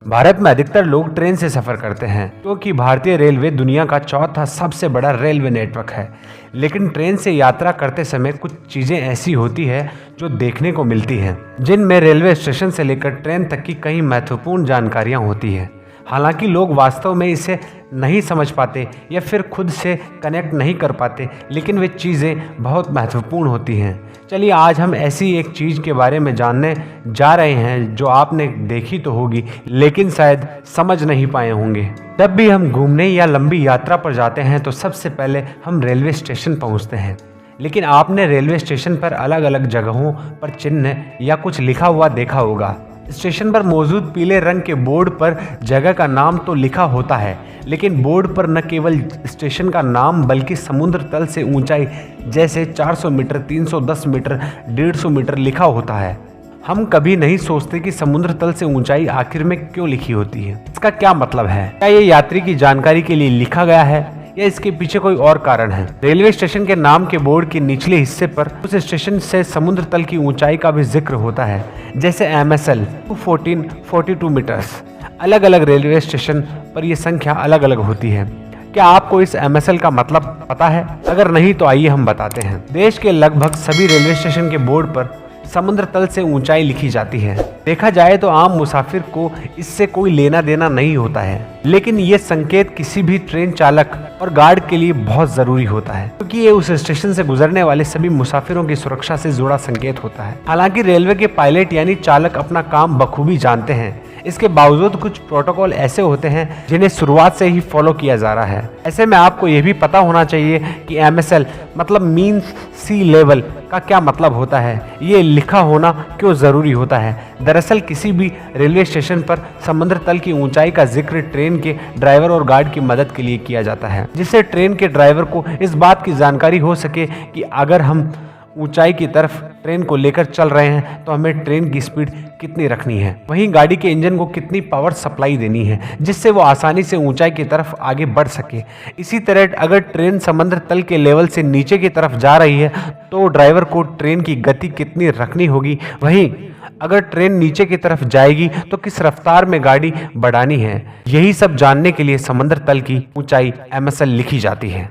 भारत में अधिकतर लोग ट्रेन से सफर करते हैं क्योंकि भारतीय रेलवे दुनिया का चौथा सबसे बड़ा रेलवे नेटवर्क है। लेकिन ट्रेन से यात्रा करते समय कुछ चीजें ऐसी होती है जो देखने को मिलती हैं, जिनमें रेलवे स्टेशन से लेकर ट्रेन तक की कई महत्वपूर्ण जानकारियां होती हैं। हालांकि लोग वास्तव में इसे नहीं समझ पाते या फिर खुद से कनेक्ट नहीं कर पाते, लेकिन वे चीज़ें बहुत महत्वपूर्ण होती हैं। चलिए आज हम ऐसी एक चीज़ के बारे में जानने जा रहे हैं जो आपने देखी तो होगी लेकिन शायद समझ नहीं पाए होंगे। जब भी हम घूमने या लंबी यात्रा पर जाते हैं तो सबसे पहले हम रेलवे स्टेशन पहुंचते हैं। लेकिन आपने रेलवे स्टेशन पर अलग अलग जगहों पर चिन्ह या कुछ लिखा हुआ देखा होगा। स्टेशन पर मौजूद पीले रंग के बोर्ड पर जगह का नाम तो लिखा होता है, लेकिन बोर्ड पर न केवल स्टेशन का नाम बल्कि समुद्र तल से ऊंचाई जैसे 400 मीटर, 310 मीटर, 150 मीटर लिखा होता है। हम कभी नहीं सोचते कि समुद्र तल से ऊंचाई आखिर में क्यों लिखी होती है। इसका क्या मतलब है? क्या ये यात्री की जानकारी के लिए लिखा गया है या इसके पीछे कोई और कारण है? रेलवे स्टेशन के नाम के बोर्ड के निचले हिस्से पर उस स्टेशन से समुद्र तल की ऊंचाई का भी जिक्र होता है, जैसे MSL 214-42 मीटर्स। अलग अलग रेलवे स्टेशन पर यह संख्या अलग अलग होती है। क्या आपको इस MSL का मतलब पता है? अगर नहीं तो आइए हम बताते हैं। देश के लगभग सभी रेलवे स्टेशन के बोर्ड पर समुद्र तल से ऊंचाई लिखी जाती है। देखा जाए तो आम मुसाफिर को इससे कोई लेना देना नहीं होता है, लेकिन ये संकेत किसी भी ट्रेन चालक और गार्ड के लिए बहुत जरूरी होता है क्योंकि ये उस स्टेशन से गुजरने वाले सभी मुसाफिरों की सुरक्षा से जुड़ा संकेत होता है। हालांकि रेलवे के पायलट यानी चालक अपना काम बखूबी जानते हैं, इसके बावजूद कुछ प्रोटोकॉल ऐसे होते हैं जिन्हें शुरुआत से ही फॉलो किया जा रहा है। ऐसे में आपको यह भी पता होना चाहिए कि MSL मतलब मीन सी लेवल का क्या मतलब होता है, ये लिखा होना क्यों जरूरी होता है। दरअसल किसी भी रेलवे स्टेशन पर समुद्र तल की ऊंचाई का जिक्र ट्रेन के ड्राइवर और गार्ड की मदद के लिए किया जाता है, जिससे ट्रेन के ड्राइवर को इस बात की जानकारी हो सके कि अगर हम ऊंचाई की तरफ ट्रेन को लेकर चल रहे हैं तो हमें ट्रेन की स्पीड कितनी रखनी है, वहीं गाड़ी के इंजन को कितनी पावर सप्लाई देनी है जिससे वो आसानी से ऊंचाई की तरफ आगे बढ़ सके। इसी तरह अगर ट्रेन समुद्र तल के लेवल से नीचे की तरफ जा रही है तो ड्राइवर को ट्रेन की गति कितनी रखनी होगी, वहीं अगर ट्रेन नीचे की तरफ जाएगी तो किस रफ्तार में गाड़ी बढ़ानी है। यही सब जानने के लिए समुद्र तल की ऊंचाई MSL लिखी जाती है।